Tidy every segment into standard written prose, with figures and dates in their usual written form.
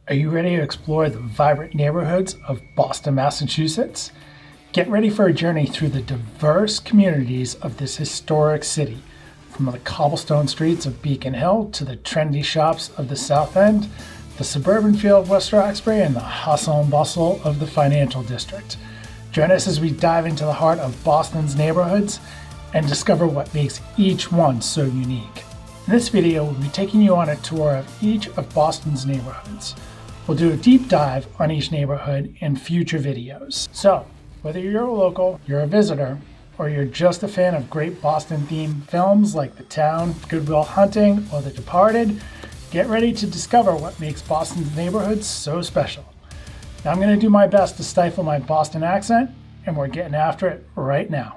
Are you ready to explore the vibrant neighborhoods of Boston, Massachusetts? Get ready for a journey through the diverse communities of this historic city, from the cobblestone streets of Beacon Hill to the trendy shops of the South End, the suburban feel of West Roxbury, and the hustle and bustle of the financial district. Join us as we dive into the heart of Boston's neighborhoods and discover what makes each one so unique. In this video, we'll be taking you on a tour of each of Boston's neighborhoods. We'll do a deep dive on each neighborhood in future videos. So, whether you're a local, you're a visitor, or you're just a fan of great Boston-themed films like The Town, Good Will Hunting, or The Departed, get ready to discover what makes Boston's neighborhoods so special. Now, I'm going to do my best to stifle my Boston accent, and we're getting after it right now.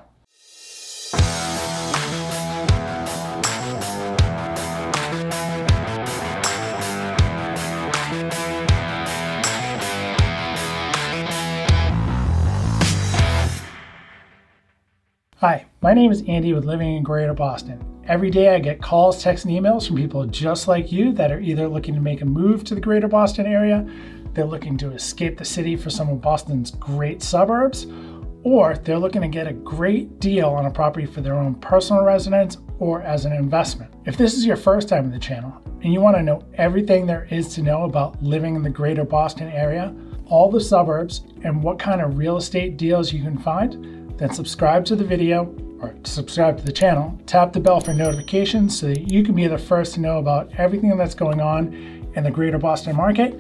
Hi, my name is Andy with Living in Greater Boston. Every day I get calls, texts, and emails from people just like you that are either looking to make a move to the Greater Boston area, they're looking to escape the city for some of Boston's great suburbs, or they're looking to get a great deal on a property for their own personal residence or as an investment. If this is your first time in the channel and you want to know everything there is to know about living in the Greater Boston area, all the suburbs, and what kind of real estate deals you can find, then subscribe to the video or subscribe to the channel, tap the bell for notifications so that you can be the first to know about everything that's going on in the Greater Boston market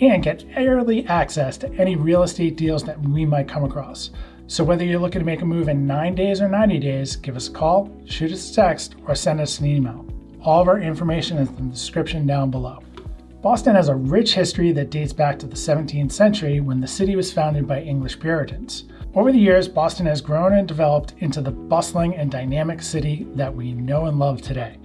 and get early access to any real estate deals that we might come across. So whether you're looking to make a move in 9 days or 90 days, give us a call, shoot us a text, or send us an email. All of our information is in the description down below. Boston has a rich history that dates back to the 17th century when the city was founded by English Puritans. Over the years, Boston has grown and developed into the bustling and dynamic city that we know and love today.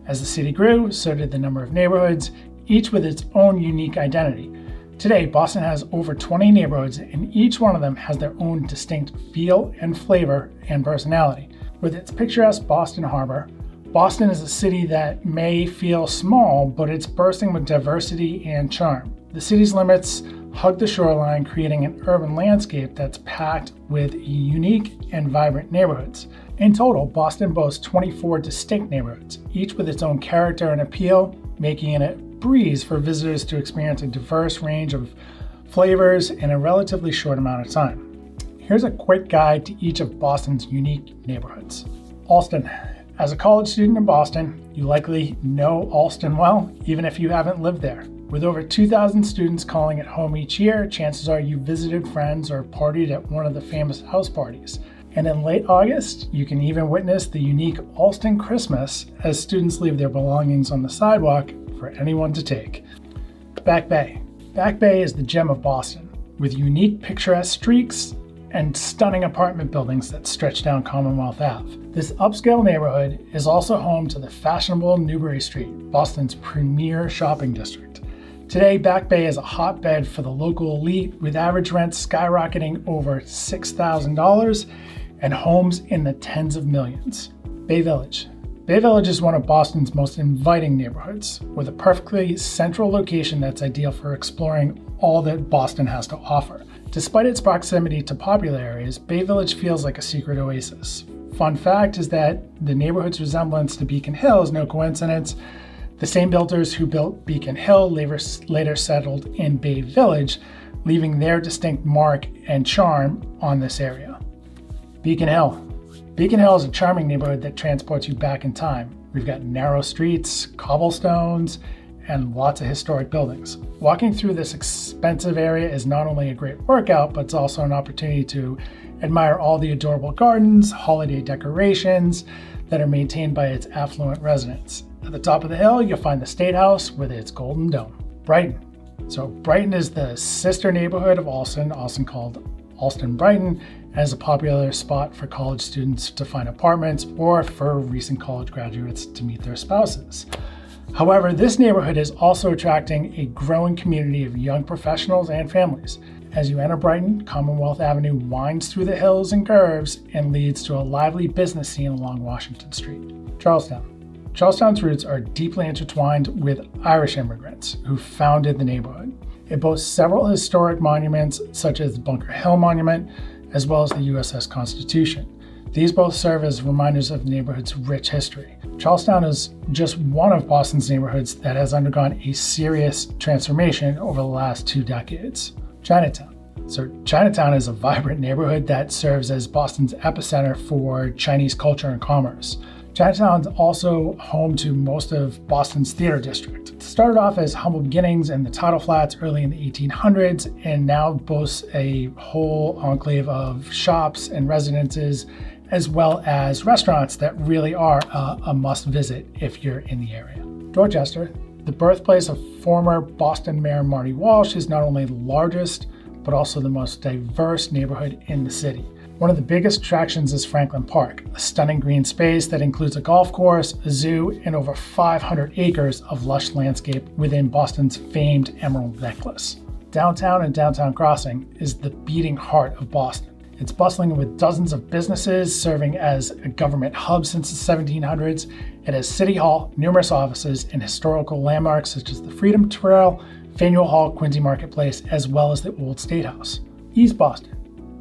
As the city grew, so did the number of neighborhoods, each with its own unique identity. Today, Boston has over 20 neighborhoods, and each one of them has their own distinct feel and flavor and personality. With its picturesque Boston Harbor, Boston is a city that may feel small, but it's bursting with diversity and charm. The city's limits hug the shoreline, creating an urban landscape that's packed with unique and vibrant neighborhoods. In total, Boston boasts 24 distinct neighborhoods, each with its own character and appeal, making it a breeze for visitors to experience a diverse range of flavors in a relatively short amount of time. Here's a quick guide to each of Boston's unique neighborhoods. Allston. As a college student in Boston, you likely know Allston well, even if you haven't lived there. With over 2,000 students calling it home each year, chances are you visited friends or partied at one of the famous house parties. And in late August, you can even witness the unique Allston Christmas as students leave their belongings on the sidewalk for anyone to take. Back Bay. Back Bay is the gem of Boston, with unique picturesque streaks and stunning apartment buildings that stretch down Commonwealth Ave. This upscale neighborhood is also home to the fashionable Newbury Street, Boston's premier shopping district. Today, Back Bay is a hotbed for the local elite, with average rents skyrocketing over $6,000 and homes in the tens of millions. Bay Village. Bay Village is one of Boston's most inviting neighborhoods, with a perfectly central location that's ideal for exploring all that Boston has to offer. Despite its proximity to popular areas, Bay Village feels like a secret oasis. Fun fact is that the neighborhood's resemblance to Beacon Hill is no coincidence. The same builders who built Beacon Hill later settled in Bay Village, leaving their distinct mark and charm on this area. Beacon Hill. Beacon Hill is a charming neighborhood that transports you back in time. We've got narrow streets, cobblestones, and lots of historic buildings. Walking through this expensive area is not only a great workout, but it's also an opportunity to admire all the adorable gardens, holiday decorations that are maintained by its affluent residents. At the top of the hill, you'll find the State House with its golden dome. Brighton. So Brighton is the sister neighborhood of Allston, often called Allston Brighton, and is a popular spot for college students to find apartments or for recent college graduates to meet their spouses. However, this neighborhood is also attracting a growing community of young professionals and families. As you enter Brighton, Commonwealth Avenue winds through the hills and curves and leads to a lively business scene along Washington Street. Charlestown. Charlestown's roots are deeply intertwined with Irish immigrants who founded the neighborhood. It boasts several historic monuments, such as the Bunker Hill Monument, as well as the USS Constitution. These both serve as reminders of the neighborhood's rich history. Charlestown is just one of Boston's neighborhoods that has undergone a serious transformation over the last 2 decades. Chinatown. So Chinatown is a vibrant neighborhood that serves as Boston's epicenter for Chinese culture and commerce. Chinatown is also home to most of Boston's theater district. It started off as humble beginnings in the tidal flats early in the 1800s and now boasts a whole enclave of shops and residences, as well as restaurants that really are a must visit if you're in the area. Dorchester, the birthplace of former Boston Mayor Marty Walsh, is not only the largest, but also the most diverse neighborhood in the city. One of the biggest attractions is Franklin Park, a stunning green space that includes a golf course, a zoo, and over 500 acres of lush landscape within Boston's famed Emerald Necklace. Downtown and Downtown Crossing is the beating heart of Boston. It's bustling with dozens of businesses, serving as a government hub since the 1700s. It has City Hall, numerous offices, and historical landmarks such as the Freedom Trail, Faneuil Hall, Quincy Marketplace, as well as the Old State House. East Boston.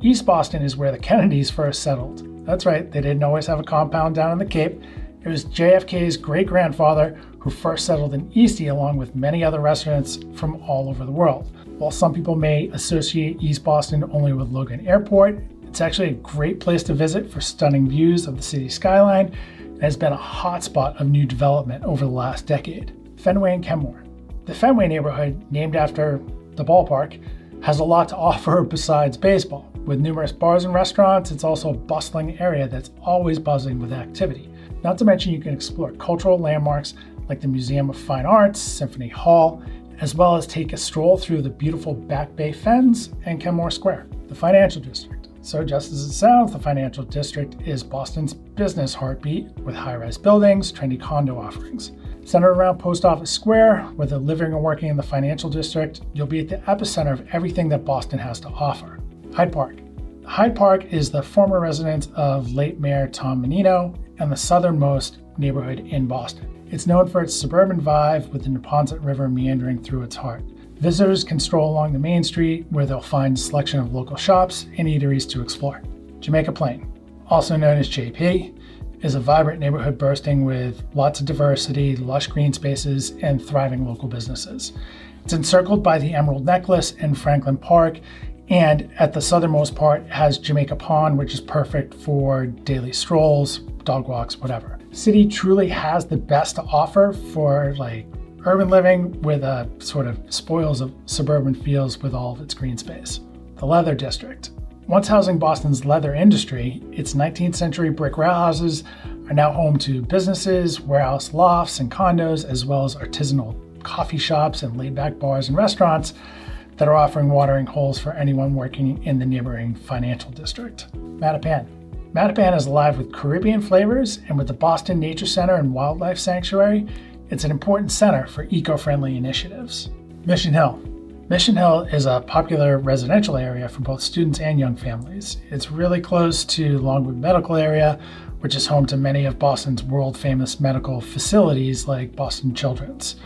East Boston is where the Kennedys first settled. That's right, they didn't always have a compound down in the Cape. It was JFK's great-grandfather who first settled in Eastie, along with many other residents from all over the world. While some people may associate East Boston only with Logan Airport, it's actually a great place to visit for stunning views of the city skyline and has been a hotspot of new development over the last decade. Fenway and Kenmore. The Fenway neighborhood, named after the ballpark, has a lot to offer besides baseball. With numerous bars and restaurants, it's also a bustling area that's always buzzing with activity. Not to mention you can explore cultural landmarks like the Museum of Fine Arts, Symphony Hall, as well as take a stroll through the beautiful Back Bay Fens and Kenmore Square. The Financial District. So just as it sounds, the Financial District is Boston's business heartbeat with high-rise buildings, trendy condo offerings. Centered around Post Office Square, whether living or working in the Financial District, you'll be at the epicenter of everything that Boston has to offer. Hyde Park. Hyde Park is the former residence of late Mayor Tom Menino and the southernmost neighborhood in Boston. It's known for its suburban vibe with the Neponset River meandering through its heart. Visitors can stroll along the main street where they'll find a selection of local shops and eateries to explore. Jamaica Plain, also known as JP, is a vibrant neighborhood bursting with lots of diversity, lush green spaces, and thriving local businesses. It's encircled by the Emerald Necklace and Franklin Park, and at the southernmost part has Jamaica Pond, which is perfect for daily strolls, dog walks, whatever. The city truly has the best to offer for urban living with a sort of spoils of suburban feels with all of its green space. The Leather District. Once housing Boston's leather industry, its 19th century brick warehouses are now home to businesses, warehouse lofts, and condos, as well as artisanal coffee shops and laid-back bars and restaurants that are offering watering holes for anyone working in the neighboring Financial District. Mattapan. Mattapan is alive with Caribbean flavors, and with the Boston Nature Center and Wildlife Sanctuary, it's an important center for eco-friendly initiatives. Mission Hill. Mission Hill is a popular residential area for both students and young families. It's really close to Longwood Medical Area, which is home to many of Boston's world-famous medical facilities like Boston Children's.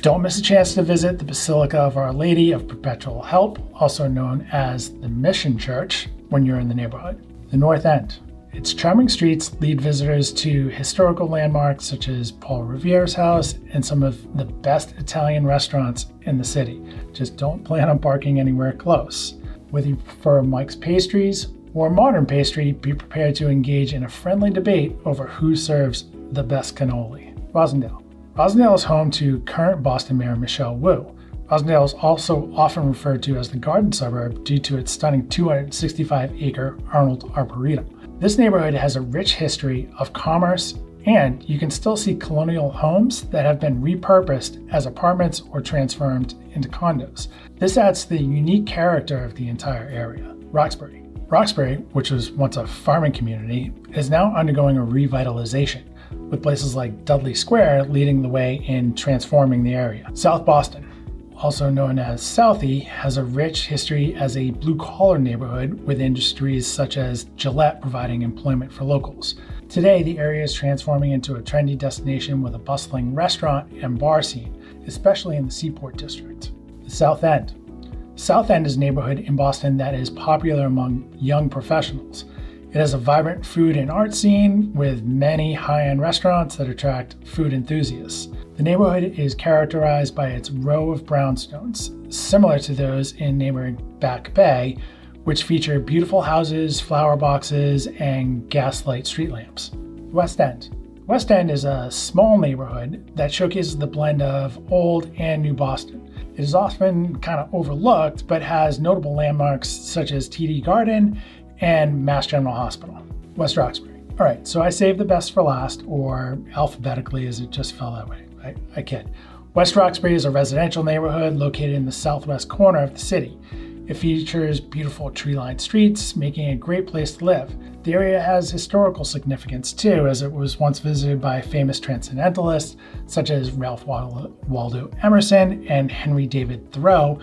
Don't miss a chance to visit the Basilica of Our Lady of Perpetual Help, also known as the Mission Church, when you're in the neighborhood. The North End. Its charming streets lead visitors to historical landmarks such as Paul Revere's house and some of the best Italian restaurants in the city. Just don't plan on parking anywhere close. Whether you prefer Mike's Pastries or modern pastry, be prepared to engage in a friendly debate over who serves the best cannoli. Roslindale. Roslindale is home to current Boston Mayor Michelle Wu. Roslindale is also often referred to as the Garden Suburb due to its stunning 265-acre Arnold Arboretum. This neighborhood has a rich history of commerce, and you can still see colonial homes that have been repurposed as apartments or transformed into condos. This adds to the unique character of the entire area. Roxbury. Roxbury, which was once a farming community, is now undergoing a revitalization, with places like Dudley Square leading the way in transforming the area. South Boston, also known as Southie, has a rich history as a blue-collar neighborhood with industries such as Gillette providing employment for locals. Today, the area is transforming into a trendy destination with a bustling restaurant and bar scene, especially in the Seaport District. The South End. South End is a neighborhood in Boston that is popular among young professionals. It has a vibrant food and art scene with many high-end restaurants that attract food enthusiasts. The neighborhood is characterized by its row of brownstones, similar to those in neighboring Back Bay, which feature beautiful houses, flower boxes, and gaslight street lamps. West End. West End is a small neighborhood that showcases the blend of old and new Boston. It is often kind of overlooked, but has notable landmarks such as TD Garden and Mass General Hospital. West Roxbury. All right, so I saved the best for last, or alphabetically as it just fell that way. I kid. West Roxbury is a residential neighborhood located in the southwest corner of the city. It features beautiful tree-lined streets, making it a great place to live. The area has historical significance too, as it was once visited by famous transcendentalists such as Ralph Waldo Emerson and Henry David Thoreau.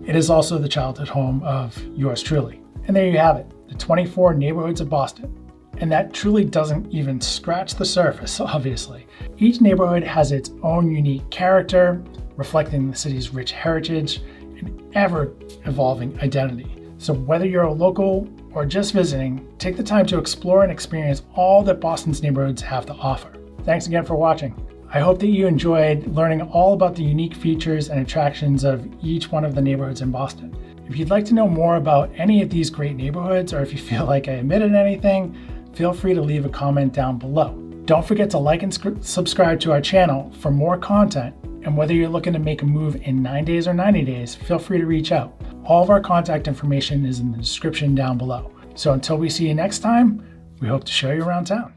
It is also the childhood home of yours truly. And there you have it, the 24 neighborhoods of Boston. And that truly doesn't even scratch the surface, obviously. Each neighborhood has its own unique character, reflecting the city's rich heritage and ever-evolving identity. So whether you're a local or just visiting, take the time to explore and experience all that Boston's neighborhoods have to offer. Thanks again for watching. I hope that you enjoyed learning all about the unique features and attractions of each one of the neighborhoods in Boston. If you'd like to know more about any of these great neighborhoods, or if you feel like I omitted anything, feel free to leave a comment down below. Don't forget to like and subscribe to our channel for more content. And whether you're looking to make a move in 9 days or 90 days, feel free to reach out. All of our contact information is in the description down below. So until we see you next time, we hope to show you around town.